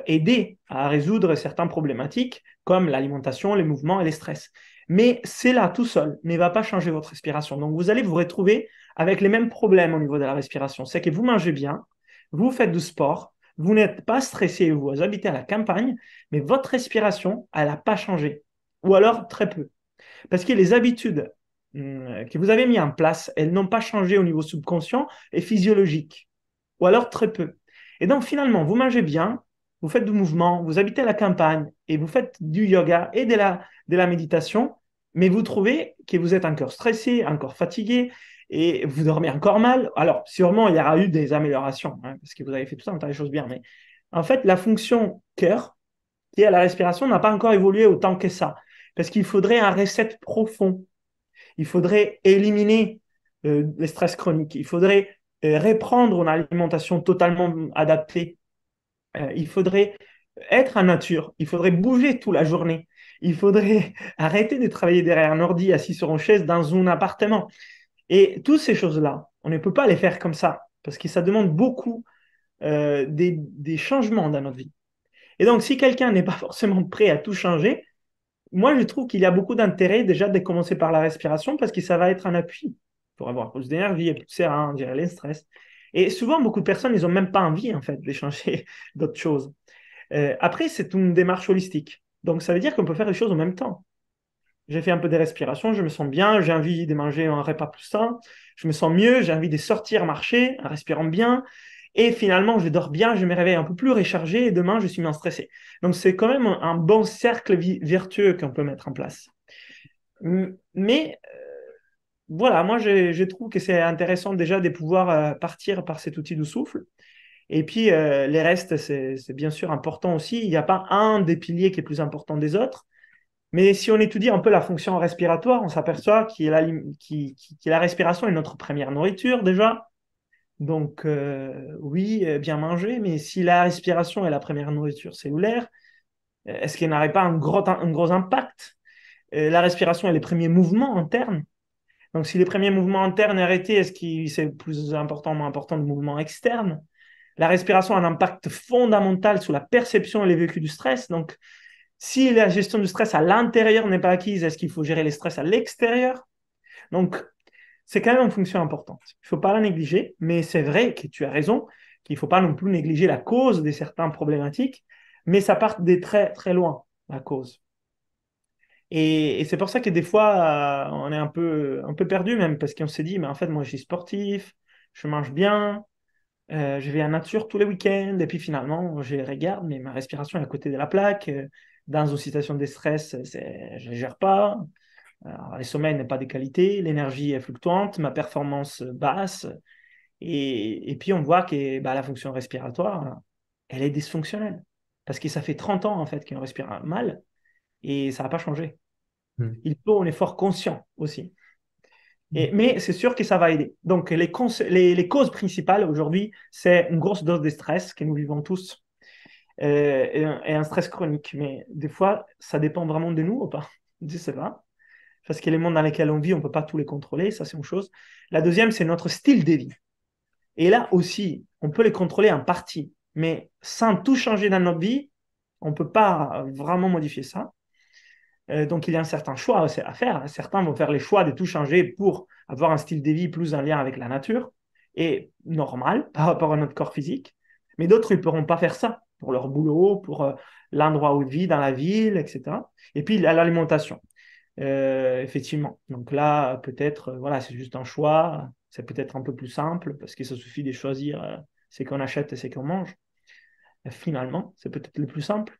aider à résoudre certaines problématiques comme l'alimentation, les mouvements et les stress. Mais c'est là tout seul, ne va pas changer votre respiration. Donc, vous allez vous retrouver avec les mêmes problèmes au niveau de la respiration. C'est que vous mangez bien, vous faites du sport, vous n'êtes pas stressé, vous habitez à la campagne, mais votre respiration, elle n'a pas changé. Ou alors très peu. Parce que les habitudes que vous avez mises en place, elles n'ont pas changé au niveau subconscient et physiologique, ou alors très peu. Et donc finalement, vous mangez bien, vous faites du mouvement, vous habitez à la campagne et vous faites du yoga et de la méditation, mais vous trouvez que vous êtes encore stressé, encore fatigué, et vous dormez encore mal. Alors, sûrement, il y aura eu des améliorations, hein, parce que vous avez fait tout ça, les choses bien. Mais en fait, la fonction cœur, qui est à la respiration, n'a pas encore évolué autant que ça. Parce qu'il faudrait un reset profond. Il faudrait éliminer les stress chroniques. Il faudrait reprendre une alimentation totalement adaptée. Il faudrait être en nature. Il faudrait bouger toute la journée. Il faudrait arrêter de travailler derrière un ordi assis sur une chaise dans un appartement. Et toutes ces choses-là, on ne peut pas les faire comme ça parce que ça demande beaucoup des changements dans notre vie. Et donc, si quelqu'un n'est pas forcément prêt à tout changer, moi, je trouve qu'il y a beaucoup d'intérêt déjà de commencer par la respiration parce que ça va être un appui pour avoir plus d'énergie et plus serein, gérer les stress. Et souvent, beaucoup de personnes, ils n'ont même pas envie, en fait, d'échanger d'autres choses. Après, c'est une démarche holistique. Donc, ça veut dire qu'on peut faire les choses en même temps. J'ai fait un peu de respiration, je me sens bien, j'ai envie de manger un repas plus sain, je me sens mieux, j'ai envie de sortir marcher en respirant bien, et finalement je dors bien, je me réveille un peu plus rechargé, et demain je suis moins stressé. Donc c'est quand même un bon cercle vertueux qu'on peut mettre en place. Mais voilà, moi je trouve que c'est intéressant déjà de pouvoir partir par cet outil du souffle. Et puis les restes, c'est bien sûr important aussi. Il n'y a pas un des piliers qui est plus important des autres. Mais si on étudie un peu la fonction respiratoire, on s'aperçoit que la respiration est notre première nourriture déjà. Donc oui, bien manger, mais si la respiration est la première nourriture cellulaire, est-ce qu'il n'aurait pas un gros impact? La respiration est les premiers mouvements internes. Donc si les premiers mouvements internes arrêtés, est-ce que c'est plus important ou moins important le mouvement externe? La respiration a un impact fondamental sur la perception et les vécus du stress. Donc si la gestion du stress à l'intérieur n'est pas acquise, est-ce qu'il faut gérer les stress à l'extérieur? Donc, c'est quand même une fonction importante. Il ne faut pas la négliger, mais c'est vrai que tu as raison, qu'il ne faut pas non plus négliger la cause de certaines problématiques, mais ça part de très, très loin, la cause. Et c'est pour ça que des fois, on est un peu perdu même, parce qu'on s'est dit, mais en fait, moi, je suis sportif, je mange bien, je vais en nature tous les week-ends, et puis finalement, je regarde, mais ma respiration est à côté de la plaque. Dans une situation de stress, je ne gère pas. Alors, le sommeil n'est pas de qualité, l'énergie est fluctuante, ma performance basse. Et puis, on voit que bah, la fonction respiratoire, elle est dysfonctionnelle. Parce que ça fait 30 ans, en fait, qu'on respire mal et ça n'a pas changé. Hmm. Il faut un effort conscient aussi. Mais c'est sûr que ça va aider. Donc, les causes principales aujourd'hui, c'est une grosse dose de stress que nous vivons tous et un stress chronique. Mais des fois, ça dépend vraiment de nous ou pas. Je ne sais pas. Parce que les mondes dans lesquels on vit, on ne peut pas tous les contrôler. Ça, c'est une chose. La deuxième, c'est notre style de vie. Et là aussi, on peut les contrôler en partie. Mais sans tout changer dans notre vie, on ne peut pas vraiment modifier ça. Donc, il y a un certain choix à faire. Certains vont faire les choix de tout changer pour avoir un style de vie plus en lien avec la nature et normal par rapport à notre corps physique. Mais d'autres, ils ne pourront pas faire ça pour leur boulot, pour l'endroit où ils vivent dans la ville, etc. Et puis, il y a l'alimentation. Effectivement. Donc là, peut-être, voilà, c'est juste un choix. C'est peut-être un peu plus simple parce que ça suffit de choisir ce qu'on achète et ce qu'on mange. Finalement, c'est peut-être le plus simple,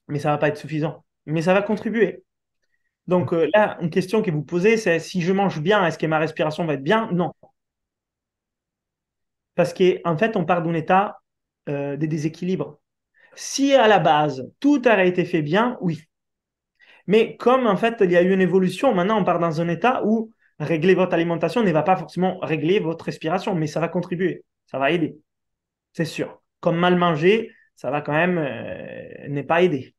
mais ça ne va pas être suffisant. Mais ça va contribuer. Donc là, une question que vous posez, c'est si je mange bien, est-ce que ma respiration va être bien? Non. Parce qu'en fait, on part d'un état de déséquilibre. Si à la base, tout aurait été fait bien, oui. Mais comme en fait, il y a eu une évolution, maintenant on part dans un état où régler votre alimentation ne va pas forcément régler votre respiration, mais ça va contribuer, ça va aider, c'est sûr. Comme mal manger, ça va quand même ne pas aider.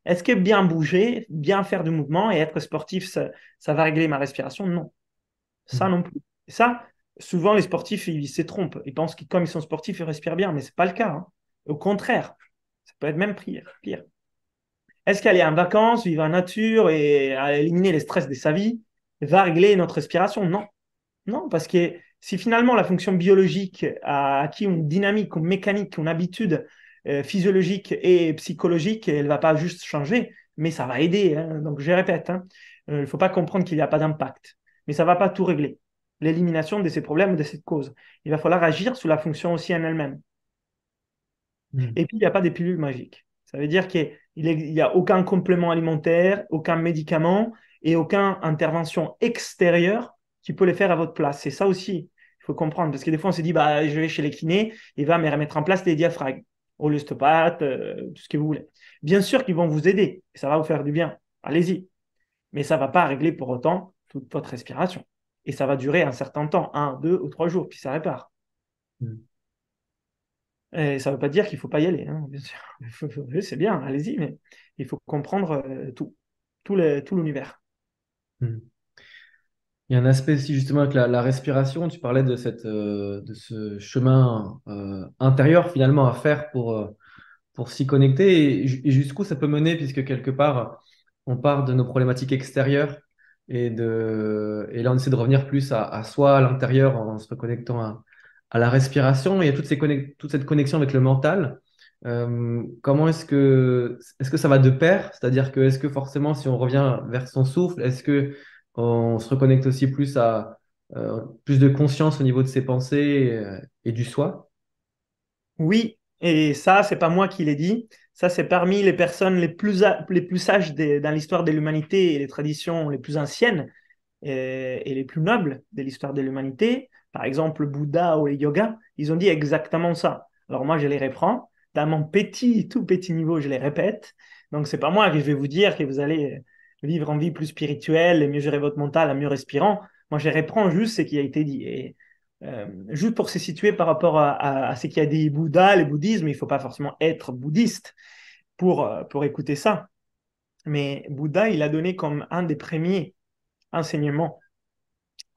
Est-ce que bien bouger, bien faire du mouvement et être sportif, ça va régler ma respiration? Non, ça Hmm. non plus. Et ça, souvent les sportifs, ils se trompent. Ils pensent que comme ils sont sportifs, ils respirent bien, mais ce n'est pas le cas, hein. Au contraire, ça peut être même pire, pire. Est-ce qu'aller en vacances, vivre en nature et éliminer les stress de sa vie va régler notre respiration? Non. Non, parce que si finalement la fonction biologique a acquis une dynamique, une mécanique, une habitude physiologique et psychologique, elle ne va pas juste changer, mais ça va aider, hein. Donc je répète, hein, il ne faut pas comprendre qu'il n'y a pas d'impact, mais ça ne va pas tout régler. L'élimination de ces problèmes, de cette cause. Il va falloir agir sur la fonction aussi en elle-même. Hmm. Et puis, il n'y a pas des pilules magiques. Ça veut dire qu'il n'y a aucun complément alimentaire, aucun médicament et aucune intervention extérieure qui peut les faire à votre place. C'est ça aussi, il faut comprendre. Parce que des fois, on se dit, bah, je vais chez les kinés, il va me remettre en place les diaphragmes, ou l'ostéopathe, tout ce que vous voulez. Bien sûr qu'ils vont vous aider, ça va vous faire du bien. Allez-y. Mais ça ne va pas régler pour autant toute votre respiration. Et ça va durer un certain temps, 1, 2 ou 3 jours, puis ça répare. Mm. Et ça ne veut pas dire qu'il ne faut pas y aller, hein, bien sûr. C'est bien, allez-y, mais il faut comprendre tout l'univers. Mm. Il y a un aspect aussi justement avec la respiration. Tu parlais de ce chemin intérieur finalement à faire pour s'y connecter et jusqu'où ça peut mener, puisque quelque part, on part de nos problématiques extérieures et là, on essaie de revenir plus à soi, à l'intérieur, en se reconnectant à la respiration. Il y a toute cette connexion avec le mental. Comment est-ce que ça va de pair? C'est-à-dire que est-ce que forcément, si on revient vers son souffle, est-ce que on se reconnecte aussi plus à plus de conscience au niveau de ses pensées et du soi? Oui, et ça, c'est pas moi qui l'ai dit. Ça, c'est parmi les personnes les plus sages dans l'histoire de l'humanité et les traditions les plus anciennes et les plus nobles de l'histoire de l'humanité. Par exemple, le Bouddha ou les yogas, ils ont dit exactement ça. Alors moi, je les reprends. Dans mon tout petit niveau, je les répète. Donc, c'est pas moi qui vais vous dire que vous allez vivre une vie plus spirituelle et mieux gérer votre mental en mieux respirant. Moi, je reprends juste ce qui a été dit. Et juste pour se situer par rapport à ce qu'il y a dit Bouddha, le bouddhisme, il ne faut pas forcément être bouddhiste pour écouter ça. Mais Bouddha, il a donné comme un des premiers enseignements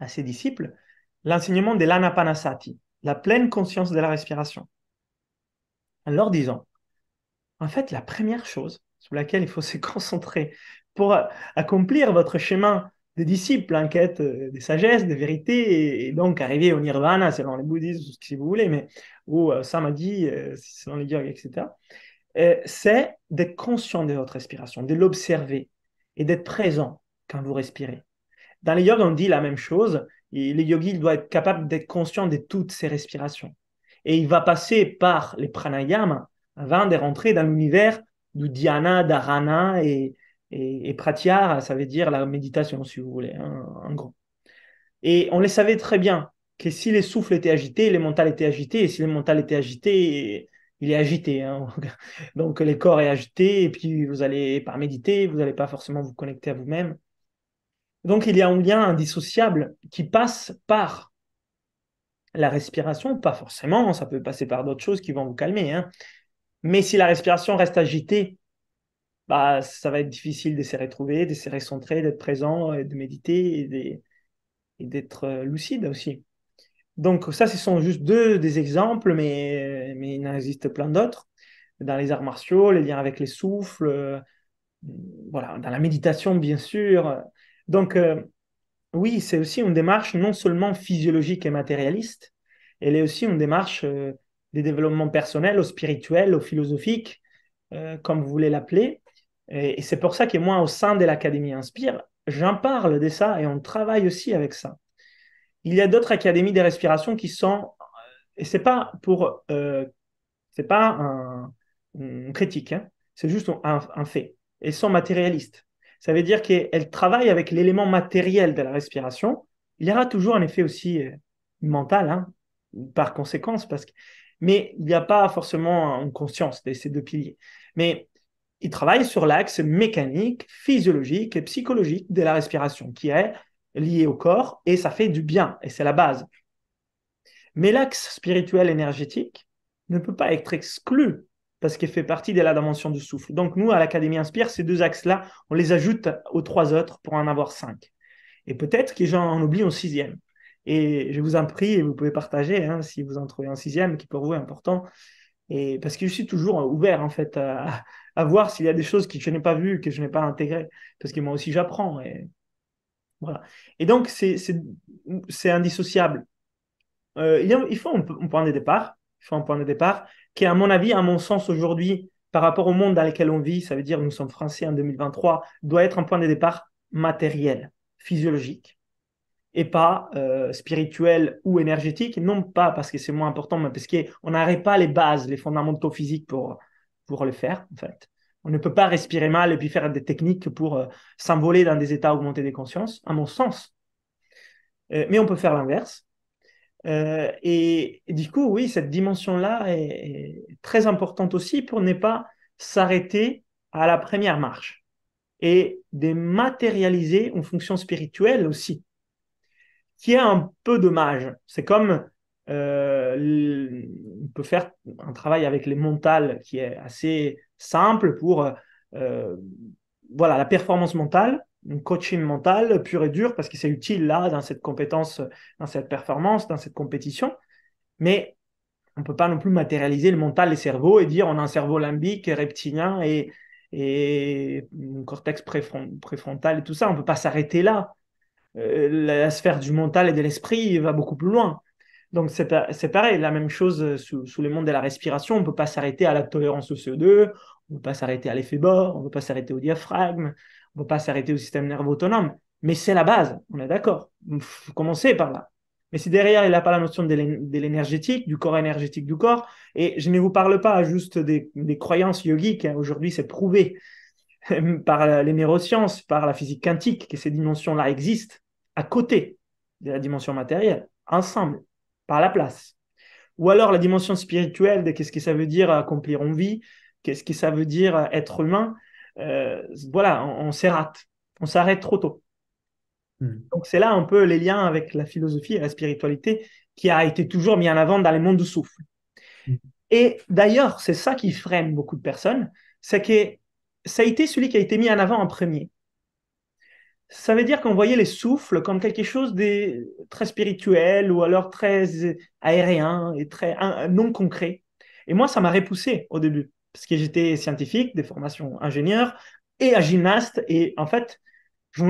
à ses disciples l'enseignement de l'anapanasati, la pleine conscience de la respiration. En leur disant, en fait, la première chose sur laquelle il faut se concentrer pour accomplir votre chemin des disciples en quête de sagesse, de vérité, et donc arriver au nirvana selon les bouddhistes, si vous voulez, mais ou samadhi selon les yogas, etc., c'est d'être conscient de votre respiration, de l'observer et d'être présent quand vous respirez. Dans les yogas, on dit la même chose. Et le yogi, il doit être capable d'être conscient de toutes ses respirations. Et il va passer par les pranayama avant de rentrer dans l'univers du dhyana, dharana et pratyahara, ça veut dire la méditation, si vous voulez, hein, en gros. Et on le savait très bien que si les souffles étaient agités, les mentales étaient agités, et si le mental était agité, il est agité, hein. Donc le corps est agité, et puis vous allez pas méditer, vous n'allez pas forcément vous connecter à vous-même. Donc, il y a un lien indissociable qui passe par la respiration, pas forcément, ça peut passer par d'autres choses qui vont vous calmer, hein. Mais si la respiration reste agitée, bah, ça va être difficile de se retrouver, de se recentrer, d'être présent, de méditer et d'être lucide aussi. Donc, ça, ce sont juste deux des exemples, mais il en existe plein d'autres. Dans les arts martiaux, les liens avec les souffles, voilà, dans la méditation, bien sûr. Donc, oui, c'est aussi une démarche non seulement physiologique et matérialiste, elle est aussi une démarche de développement personnel, au spirituel, au philosophique, comme vous voulez l'appeler. Et c'est pour ça que moi, au sein de l'Académie Inspire, j'en parle de ça et on travaille aussi avec ça. Il y a d'autres académies de respiration qui sont, et c'est pas une critique, hein, c'est juste un fait. Elles sont matérialistes. Ça veut dire qu'elles travaillent avec l'élément matériel de la respiration. Il y aura toujours un effet aussi mental, hein, par conséquence, mais il n'y a pas forcément une conscience de ces deux piliers. Mais ils travaillent sur l'axe mécanique, physiologique et psychologique de la respiration, qui est lié au corps, et ça fait du bien, et c'est la base. Mais l'axe spirituel énergétique ne peut pas être exclu parce qu'il fait partie de la dimension du souffle. Donc nous, à l'Académie Inspire, ces deux axes-là, on les ajoute aux trois autres pour en avoir 5. Et peut-être que j'en oublie un sixième. Et je vous en prie, et vous pouvez partager hein, si vous en trouvez un sixième qui pour vous est important. Et parce que je suis toujours ouvert en fait à voir s'il y a des choses que je n'ai pas vues, que je n'ai pas intégrées. Parce que moi aussi j'apprends. Et, voilà. Et donc c'est indissociable. Il faut un point de départ, il faut un point de départ qui, à mon avis, à mon sens aujourd'hui, par rapport au monde dans lequel on vit, ça veut dire nous sommes français en 2023, doit être un point de départ matériel, physiologique, et pas spirituel ou énergétique, non pas parce que c'est moins important, mais parce qu'on n'arrête pas les bases, les fondamentaux physiques pour le faire, en fait. On ne peut pas respirer mal et puis faire des techniques pour s'envoler dans des états augmentés de conscience, à mon sens. Mais on peut faire l'inverse. Et du coup, oui, cette dimension-là est très importante aussi pour ne pas s'arrêter à la première marche et dématérialiser en fonction spirituelle aussi, qui est un peu dommage. C'est comme on peut faire un travail avec les mentales qui est assez simple pour euh, voilà, la performance mentale, un coaching mental pur et dur parce que c'est utile là dans cette compétence, dans cette performance, dans cette compétition. Mais on ne peut pas non plus matérialiser le mental, les cerveaux et dire on a un cerveau limbique, reptilien et un cortex préfrontal et tout ça. On ne peut pas s'arrêter là. La sphère du mental et de l'esprit va beaucoup plus loin. Donc c'est pareil, la même chose sous le monde de la respiration. On ne peut pas s'arrêter à la tolérance au CO2, on ne peut pas s'arrêter à l'effet Bohr, on ne peut pas s'arrêter au diaphragme, on ne peut pas s'arrêter au système nerveux autonome. Mais c'est la base, on est d'accord. Il faut commencer par là. Mais si derrière, il n'a pas la notion de l'énergétique, du corps énergétique du corps, et je ne vous parle pas juste des croyances yogiques, hein. Aujourd'hui, c'est prouvé par les neurosciences, par la physique quantique, que ces dimensions-là existent à côté de la dimension matérielle, ensemble, par la place. Ou alors la dimension spirituelle de qu'est-ce que ça veut dire accomplir en vie, qu'est-ce que ça veut dire être humain. Voilà, on s'arrête. On s'arrête trop tôt. Hmm. Donc c'est là un peu les liens avec la philosophie et la spiritualité qui a été toujours mis en avant dans les mondes du souffle. Et d'ailleurs, c'est ça qui freine beaucoup de personnes, c'est que ça a été celui qui a été mis en avant en premier. Ça veut dire qu'on voyait les souffles comme quelque chose de très spirituel ou alors très aérien et très non concret. Et moi, ça m'a repoussé au début, parce que j'étais scientifique, des formations ingénieur et un gymnaste. Et en fait, je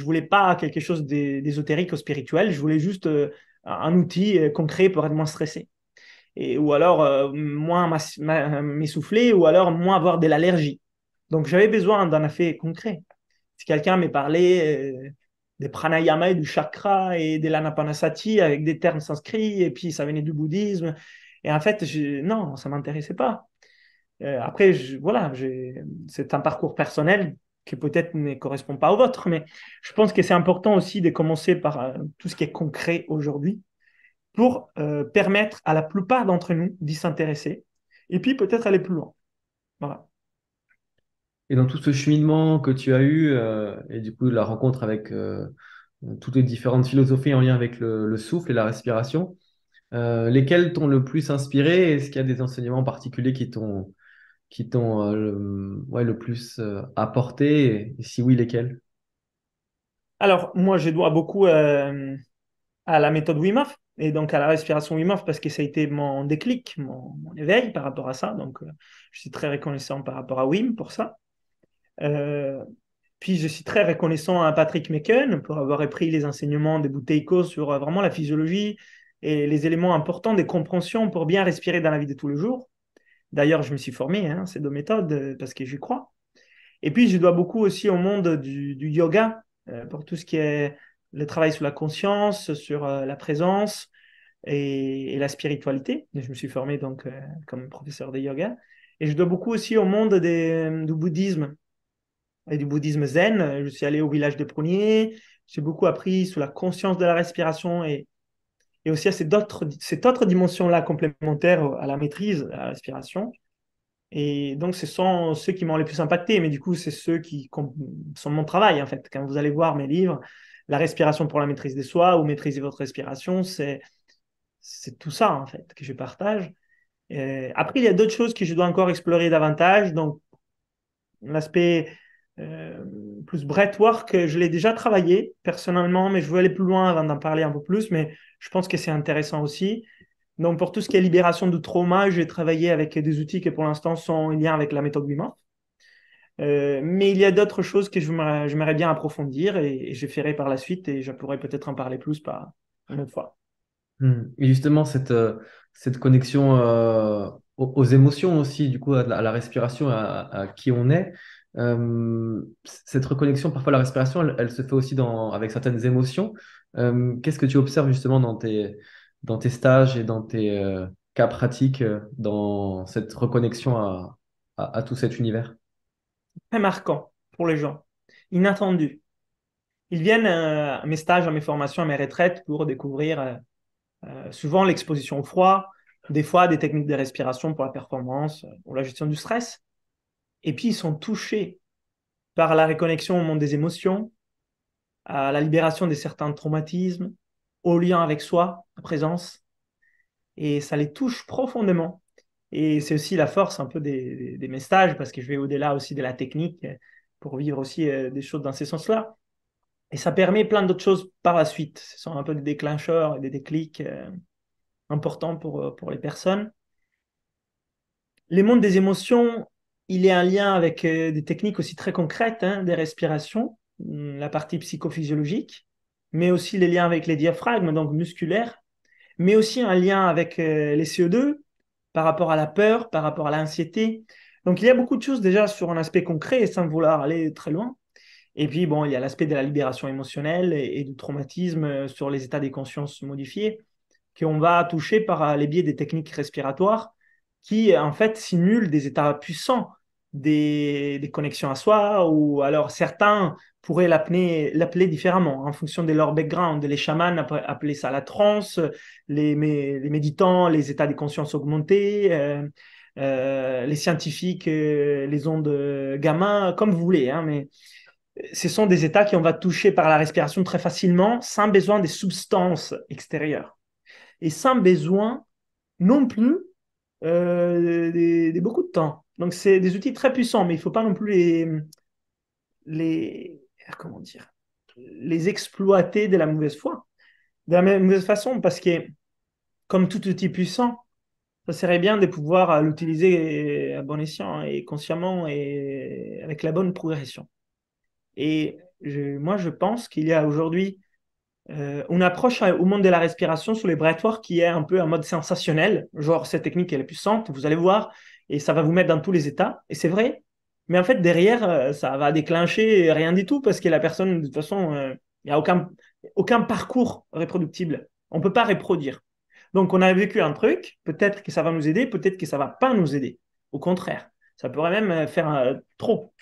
voulais pas quelque chose d'ésotérique ou spirituel, je voulais juste un outil concret pour être moins stressé. Et, ou alors moins m'essouffler, ou alors moins avoir de l'allergie. Donc j'avais besoin d'un effet concret. Si quelqu'un me parlait des pranayama et du chakra et de l'anapanasati avec des termes sanscrits, et puis ça venait du bouddhisme, et en fait, non, ça ne m'intéressait pas. Après, voilà, c'est un parcours personnel qui peut-être ne correspond pas au vôtre, mais je pense que c'est important aussi de commencer par tout ce qui est concret aujourd'hui pour permettre à la plupart d'entre nous d'y s'intéresser et puis peut-être aller plus loin. Voilà. Et dans tout ce cheminement que tu as eu, et du coup la rencontre avec toutes les différentes philosophies en lien avec le souffle et la respiration, lesquelles t'ont le plus inspiré? Est-ce qu'il y a des enseignements particuliers qui t'ont ouais, le plus apporté? Et si oui, lesquels? Alors, moi, je dois beaucoup à la méthode Wim Hof et donc à la respiration Wim Hof parce que ça a été mon déclic, mon éveil par rapport à ça. Donc, je suis très reconnaissant par rapport à Wim pour ça. Euh, Puis, je suis très reconnaissant à Patrick Meken pour avoir repris les enseignements de Buteyko sur vraiment la physiologie et les éléments importants des compréhensions pour bien respirer dans la vie de tous les jours. D'ailleurs, je me suis formé hein, ces deux méthodes parce que j'y crois. Et puis, je dois beaucoup aussi au monde du yoga pour tout ce qui est le travail sur la conscience, sur la présence et la spiritualité. Je me suis formé donc comme professeur de yoga. Et je dois beaucoup aussi au monde du bouddhisme et du bouddhisme zen. Je suis allé au village de Prunier. J'ai beaucoup appris sur la conscience de la respiration et aussi à cette autre dimension-là complémentaire à la maîtrise, à la respiration. Et donc, ce sont ceux qui m'ont le plus impacté, mais du coup, c'est ceux qui sont mon travail, en fait. Quand vous allez voir mes livres, La respiration pour la maîtrise des soi ou Maîtriser votre respiration, c'est tout ça, en fait, que je partage. Après, il y a d'autres choses que je dois encore explorer davantage. Donc, l'aspect euh, plus breathwork, je l'ai déjà travaillé personnellement, mais je veux aller plus loin avant d'en parler un peu plus, mais je pense que c'est intéressant aussi. Donc, pour tout ce qui est libération du trauma, j'ai travaillé avec des outils qui, pour l'instant, sont en lien avec la méthode Wim Hof. Mais il y a d'autres choses que j'aimerais bien approfondir et je ferai par la suite et je pourrais peut-être en parler plus par une autre fois. Et justement, cette connexion aux émotions aussi, du coup, à la respiration, à qui on est, cette reconnexion, parfois la respiration, elle se fait aussi avec certaines émotions. Qu'est-ce que tu observes justement dans tes stages et dans tes cas pratiques dans cette reconnexion à tout cet univers? Très marquant pour les gens, inattendu. Ils viennent à mes stages, à mes formations, à mes retraites pour découvrir souvent l'exposition au froid, des fois des techniques de respiration pour la performance ou la gestion du stress. Et puis, ils sont touchés par la reconnexion au monde des émotions, à la libération de certains traumatismes, au lien avec soi, la présence. Et ça les touche profondément. Et c'est aussi la force un peu des mes stages, parce que je vais au-delà aussi de la technique pour vivre aussi des choses dans ces sens-là. Et ça permet plein d'autres choses par la suite. Ce sont un peu des déclencheurs et des déclics importants pour les personnes. Les mondes des émotions, il y a un lien avec des techniques aussi très concrètes, hein, des respirations, la partie psychophysiologique, mais aussi les liens avec les diaphragmes, donc musculaires, mais aussi un lien avec les CO2 par rapport à la peur, par rapport à l'anxiété. Donc il y a beaucoup de choses déjà sur un aspect concret sans vouloir aller très loin. Et puis bon, il y a l'aspect de la libération émotionnelle et du traumatisme sur les états des consciences modifiés qu'on va toucher par les biais des techniques respiratoires qui en fait simulent des états puissants, des connexions à soi, ou alors certains pourraient l'appeler différemment en fonction de leur background. Les chamans appelaient ça la transe, les méditants, les états de conscience augmentés, les scientifiques, les ondes gamma, comme vous voulez, hein, mais ce sont des états qu'on va toucher par la respiration très facilement, sans besoin des substances extérieures et sans besoin non plus beaucoup de temps. Donc, c'est des outils très puissants, mais il ne faut pas non plus les, comment dire, les exploiter de la mauvaise foi, de la mauvaise façon, parce que comme tout outil puissant, ça serait bien de pouvoir l'utiliser à bon escient et consciemment et avec la bonne progression. Et moi, je pense qu'il y a aujourd'hui une approche au monde de la respiration sur les breathwork qui est un peu en mode sensationnel. Genre, cette technique, elle est puissante, vous allez voir, et ça va vous mettre dans tous les états. Et c'est vrai. Mais en fait, derrière, ça va déclencher rien du tout parce que la personne, de toute façon, il n'y a aucun parcours reproductible. On ne peut pas reproduire. Donc, on a vécu un truc, peut-être que ça va nous aider, peut-être que ça ne va pas nous aider. Au contraire, ça pourrait même faire trop.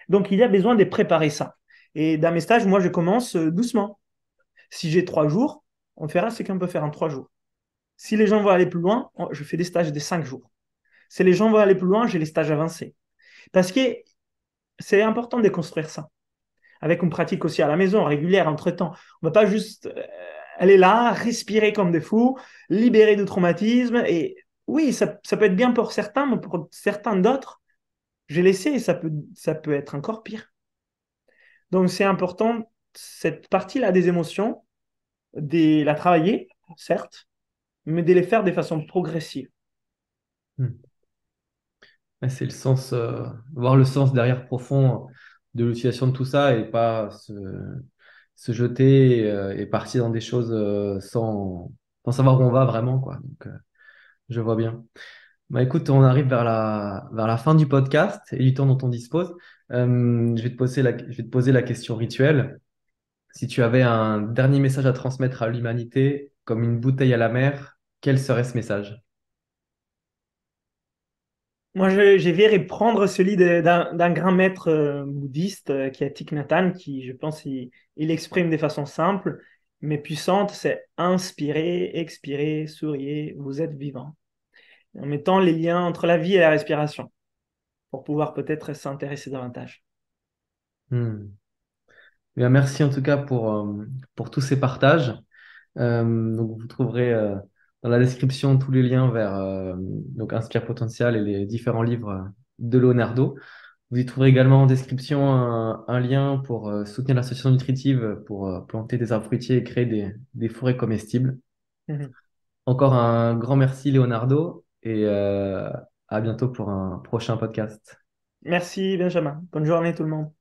Donc, il y a besoin de préparer ça. Et dans mes stages, moi, je commence doucement. Si j'ai 3 jours, on verra ce qu'on peut faire en 3 jours. Si les gens veulent aller plus loin, je fais des stages de 5 jours. Si les gens veulent aller plus loin, j'ai les stages avancés. Parce que c'est important de construire ça. Avec une pratique aussi à la maison, régulière, entre-temps. On ne va pas juste aller là, respirer comme des fous, libérer du traumatisme. Et oui, ça peut être bien pour certains, mais pour certains d'autres, j'ai laissé et ça peut être encore pire. Donc c'est important, cette partie-là des émotions, de la travailler, certes, mais de les faire de façon progressive. Hmm. Ouais, c'est le sens, voir le sens derrière profond de l'utilisation de tout ça et pas se jeter et partir dans des choses sans savoir où on va vraiment, quoi. Donc, je vois bien. Bah, écoute, on arrive vers la fin du podcast et du temps dont on dispose. Je vais te poser la question rituelle. Si tu avais un dernier message à transmettre à l'humanité, comme une bouteille à la mer, quel serait ce message? Moi, je vais reprendre celui d'un grand maître bouddhiste qui est Thich Nhat Hanh, qui, je pense, il exprime de façon simple, mais puissante, c'est inspirer, expirer, souriez, vous êtes vivant. En mettant les liens entre la vie et la respiration, pour pouvoir peut-être s'intéresser davantage. Hmm. Bien, merci en tout cas pour tous ces partages. Donc vous trouverez dans la description tous les liens vers donc Inspire Potentiel et les différents livres de Leonardo. Vous y trouverez également en description un lien pour soutenir l'association nutritive pour planter des arbres fruitiers et créer des forêts comestibles. Mhm. Encore un grand merci Leonardo et à bientôt pour un prochain podcast. Merci, Benjamin. Bonne journée, tout le monde.